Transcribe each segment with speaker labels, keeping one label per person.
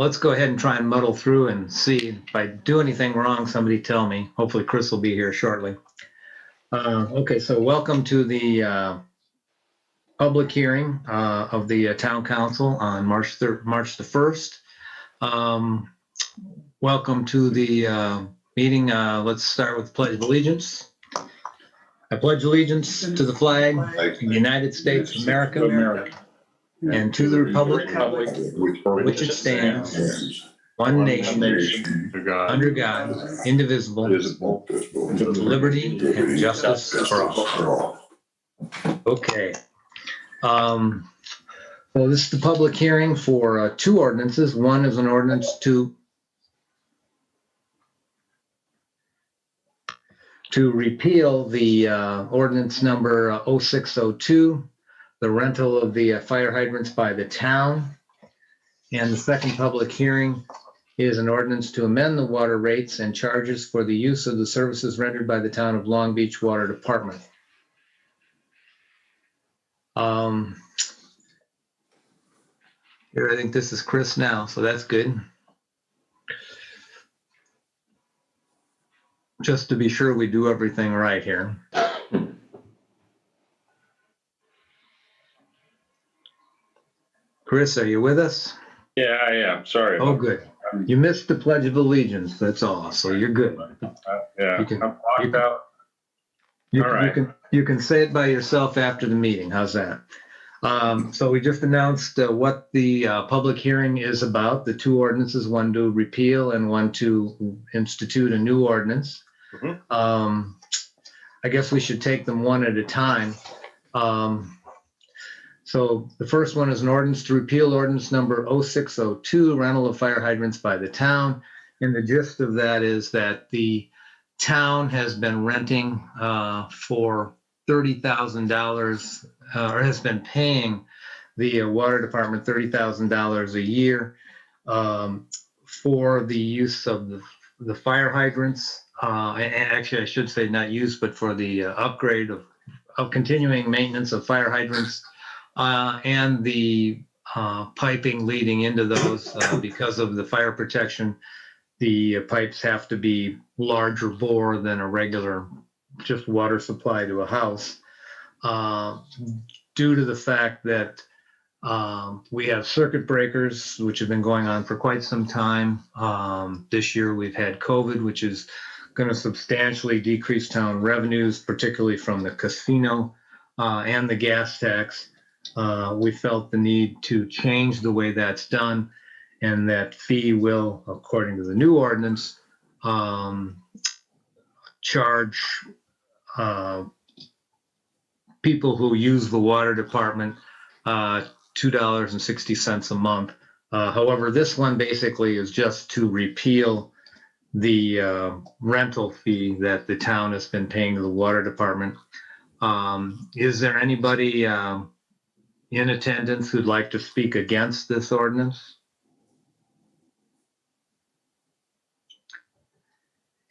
Speaker 1: let's go ahead and try and muddle through and see if I do anything wrong, somebody tell me. Hopefully Chris will be here shortly. Okay, so welcome to the public hearing of the town council on March the 1st. Welcome to the meeting. Let's start with the Pledge of Allegiance. I pledge allegiance to the flag of the United States of America and to the republic for which it stands, one nation, under God, indivisible, with liberty and justice for all. Okay. So this is the public hearing for two ordinances. One is an ordinance to repeal the ordinance number 0602, the rental of the fire hydrants by the town. And the second public hearing is an ordinance to amend the water rates and charges for the use of the services rendered by the town of Long Beach Water Department. Here, I think this is Chris now, so that's good. Just to be sure we do everything right here. Chris, are you with us?
Speaker 2: Yeah, I am. Sorry.
Speaker 1: Oh, good. You missed the Pledge of Allegiance. That's all. So you're good.
Speaker 2: Yeah,
Speaker 1: You can-
Speaker 2: I'm locked out. All right.
Speaker 1: You can say it by yourself after the meeting. How's that? So we just announced what the public hearing is about. The two ordinances, one to repeal and one to institute a new ordinance.
Speaker 2: Mhm.
Speaker 1: I guess we should take them one at a time. So the first one is an ordinance to repeal ordinance number 0602, rental of fire hydrants by the town. And the gist of that is that the town has been renting for $30,000 or has been paying the water department $30,000 a year for the use of the fire hydrants. And actually, I should say not use, but for the upgrade of continuing maintenance of fire hydrants and the piping leading into those because of the fire protection. The pipes have to be larger bore than a regular just water supply to a house due to the fact that we have circuit breakers, which have been going on for quite some time. This year we've had COVID, which is going to substantially decrease town revenues, particularly from the casino and the gas tax. We felt the need to change the way that's done, and that fee will, according to the new ordinance, charge people who use the water department $2.60 a month. However, this one basically is just to repeal the rental fee that the town has been paying to the water department. Is there anybody in attendance who'd like to speak against this ordinance?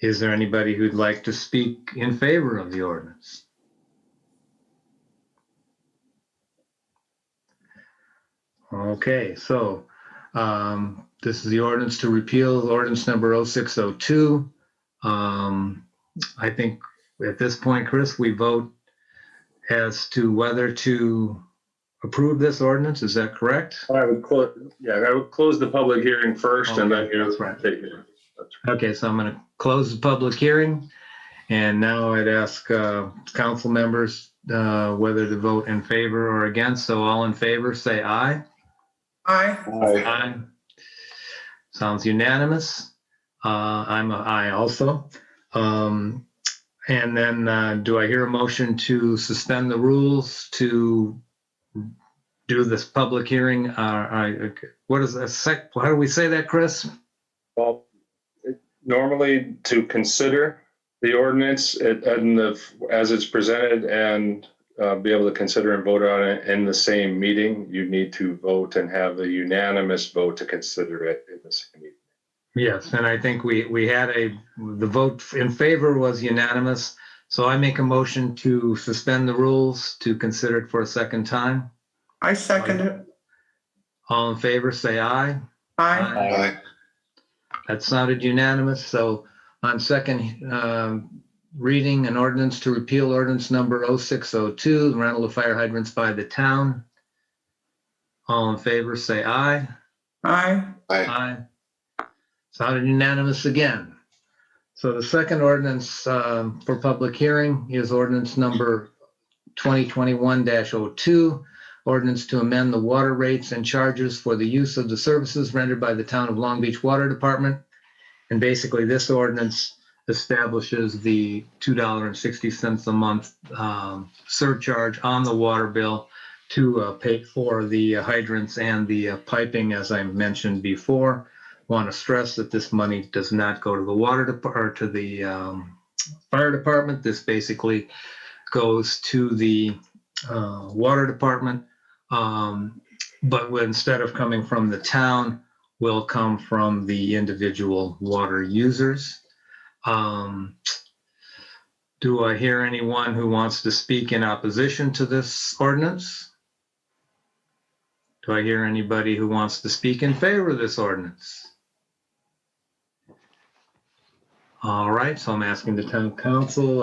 Speaker 1: Is there anybody who'd like to speak in favor of the ordinance? Okay, so this is the ordinance to repeal ordinance number 0602. I think at this point, Chris, we vote as to whether to approve this ordinance. Is that correct?
Speaker 2: I would close the public hearing first,
Speaker 1: Okay,
Speaker 2: and then
Speaker 1: that's right.
Speaker 2: take it.
Speaker 1: Okay, so I'm going to close the public hearing. And now I'd ask council members whether to vote in favor or against. So all in favor, say aye.
Speaker 3: Aye.
Speaker 1: Aye. Sounds unanimous. I'm an aye also. And then do I hear a motion to suspend the rules to do this public hearing? What is that? How do we say that, Chris?
Speaker 2: Well, normally to consider the ordinance as it's presented and be able to consider and vote on it in the same meeting, you need to vote and have a unanimous vote to consider it in the same meeting.
Speaker 1: Yes, and I think we had the vote in favor was unanimous. So I make a motion to suspend the rules to consider it for a second time.
Speaker 3: I second it.
Speaker 1: All in favor, say aye.
Speaker 3: Aye.
Speaker 4: Aye.
Speaker 1: That sounded unanimous. So on second reading, an ordinance to repeal ordinance number 0602, the rental of fire hydrants by the town. All in favor, say aye.
Speaker 3: Aye.
Speaker 1: Aye. Sounded unanimous again. So the second ordinance for public hearing is ordinance number 2021-02, ordinance to amend the water rates and charges for the use of the services rendered by the town of Long Beach Water Department. And basically, this ordinance establishes the $2.60 a month surcharge on the water bill to pay for the hydrants and the piping, as I mentioned before. Want to stress that this money does not go to the water department or to the fire department. This basically goes to the water department, but instead of coming from the town, will come from the individual water users. Do I hear anyone who wants to speak in opposition to this ordinance? Do I hear anybody who wants to speak in favor of this ordinance? All right, so I'm asking the town council,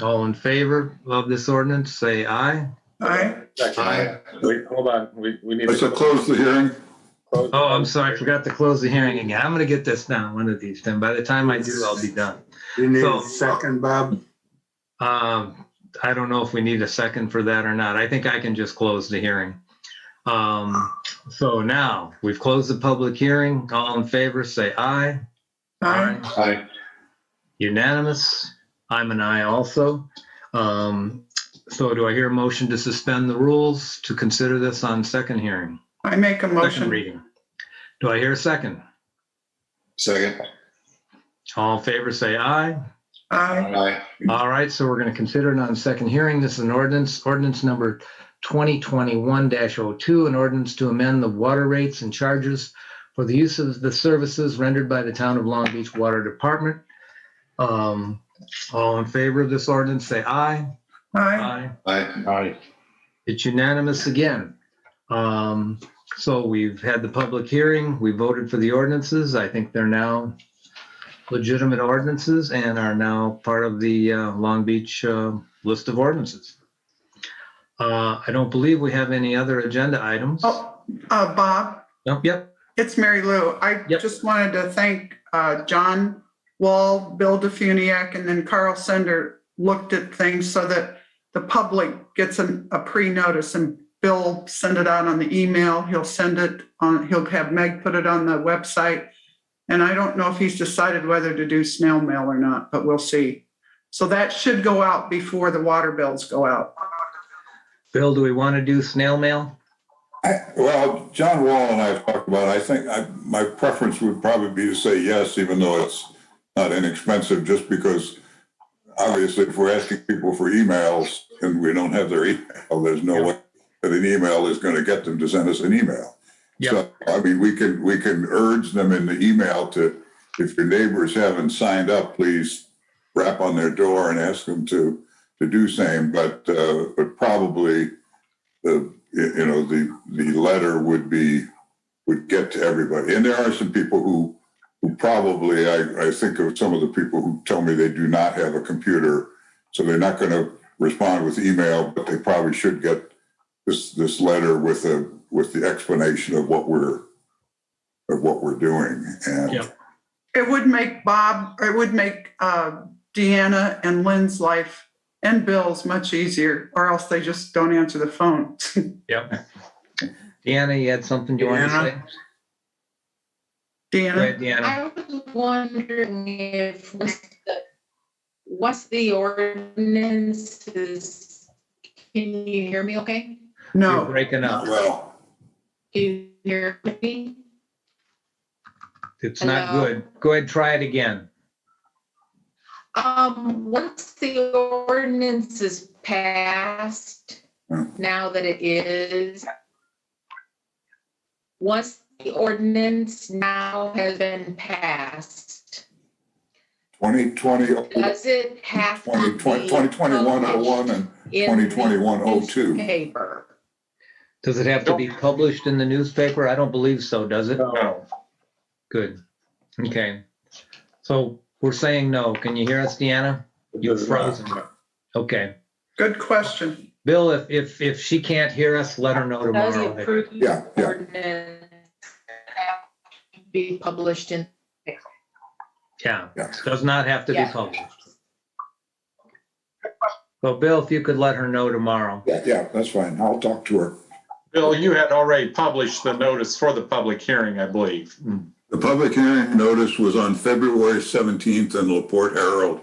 Speaker 1: all in favor of this ordinance, say aye.
Speaker 3: Aye.
Speaker 4: Aye.
Speaker 2: Wait, hold on. We need
Speaker 4: Let's
Speaker 2: to
Speaker 4: close the hearing.
Speaker 2: close.
Speaker 1: Oh, I'm sorry, I forgot to close the hearing again. I'm gonna get this down one of these times. By the time I do, I'll be done.
Speaker 5: You need
Speaker 1: So-
Speaker 5: a second, Bob?
Speaker 1: I don't know if we need a second for that or not. I think I can just close the hearing. So now, we've closed the public hearing. All in favor, say aye.
Speaker 3: Aye.
Speaker 4: Aye.
Speaker 1: Unanimous. I'm an aye also. So do I hear a motion to suspend the rules to consider this on second hearing,
Speaker 3: I make a
Speaker 1: second
Speaker 3: motion.
Speaker 1: reading? Do I hear a second?
Speaker 4: Second.
Speaker 1: All in favor, say aye.
Speaker 3: Aye.
Speaker 4: Aye.
Speaker 1: All right, so we're going to consider it on second hearing. This is an ordinance number 2021-02, an ordinance to amend the water rates and charges for the use of the services rendered by the town of Long Beach Water Department. All in favor of this ordinance, say aye.
Speaker 3: Aye.
Speaker 4: Aye.
Speaker 1: It's unanimous again. So we've had the public hearing, we voted for the ordinances. I think they're now legitimate ordinances and are now part of the Long Beach list of ordinances. I don't believe we have any other agenda items.
Speaker 3: Oh, Bob,
Speaker 1: Nope, yep,
Speaker 3: it's Mary Lou. I
Speaker 1: Yep.
Speaker 3: just wanted to thank John Wall, Bill DeFuniak, and then Carl Sender looked at things so that the public gets a pre-notice, and Bill send it out on the email. He'll send it on, he'll have Meg put it on the website. And I don't know if he's decided whether to do snail mail or not, but we'll see. So that should go out before the water bills go out.
Speaker 1: Bill, do we want to do snail mail?
Speaker 4: Well, John Wall and I have talked about it. I think my preference would probably be to say yes, even though it's not inexpensive, just because obviously if we're asking people for emails and we don't have their email, there's no way that an email is going to get them to send us an email.
Speaker 1: Yep.
Speaker 4: So, I mean, we can urge them in the email to, if your neighbors haven't signed up, please rap on their door and ask them to do same. But probably the letter would get to everybody. And there are some people who probably, I think of some of the people who tell me they do not have a computer, so they're not going to respond with email, but they probably should get this letter with the explanation of what we're doing. And
Speaker 1: Yep.
Speaker 3: It would make Deanna and Lynn's life and Bill's much easier, or else they just don't answer the phone.
Speaker 1: Yep. Deanna, you had something you wanted to say? Go
Speaker 3: Deanna?
Speaker 1: ahead, Deanna.
Speaker 6: I was wondering if, what's the ordinances? Can you hear me okay?
Speaker 1: You're
Speaker 3: No.
Speaker 1: breaking up.
Speaker 4: well,
Speaker 6: Can you hear me?
Speaker 1: It's not
Speaker 6: Hello?
Speaker 1: good. Go ahead, try it again.
Speaker 6: Once the ordinance is passed, now that it is, once the ordinance now has been passed,
Speaker 4: 2020,
Speaker 6: does it have to be
Speaker 4: 2021-01 and
Speaker 6: in the
Speaker 4: 2021-02.
Speaker 6: newspaper?
Speaker 1: Does it have to be published in the newspaper? I don't believe so, does it?
Speaker 2: No.
Speaker 1: Good. Okay. So we're saying no. Can you hear us, Deanna? You've frozen. Okay.
Speaker 3: Good question.
Speaker 1: Bill, if she can't hear us, let her know
Speaker 6: Does the
Speaker 1: tomorrow.
Speaker 6: approved
Speaker 4: Yeah, yeah.
Speaker 6: ordinance have to be published in?
Speaker 1: Yeah,
Speaker 4: Yeah.
Speaker 1: does not have to be
Speaker 6: Yeah.
Speaker 1: published. So Bill, if you could let her know tomorrow.
Speaker 4: Yeah, that's fine. I'll talk to her.
Speaker 5: Bill, you had already published the notice for the public hearing, I believe.
Speaker 4: The public hearing notice was on February 17th in LaPorte Herald.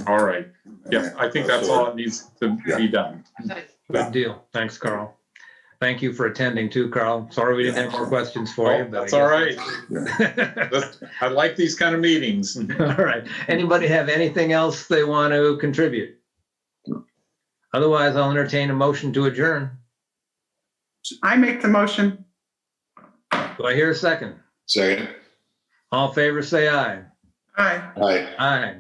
Speaker 5: All right. Yeah, I think that's all that needs to be done.
Speaker 1: Good deal. Thanks, Carl. Thank you for attending too, Carl. Sorry we didn't have more questions for you.
Speaker 5: Oh,
Speaker 1: but I
Speaker 5: that's all right.
Speaker 1: guess-
Speaker 5: I like these kind of meetings.
Speaker 1: All right. Anybody have anything else they want to contribute? Otherwise, I'll entertain a motion to adjourn.
Speaker 3: I make the motion.
Speaker 1: Do I hear a second?
Speaker 7: Second.
Speaker 1: All in favor, say aye.
Speaker 3: Aye.
Speaker 7: Aye.
Speaker 1: Aye.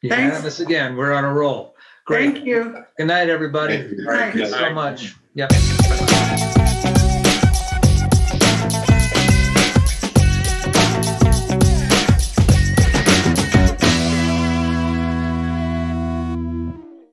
Speaker 1: Unanimous again. We're on a roll. Great.
Speaker 3: Thank you.
Speaker 1: Good night, everybody.
Speaker 7: Thank you.
Speaker 3: Aye.
Speaker 1: Thank you so much. Yep.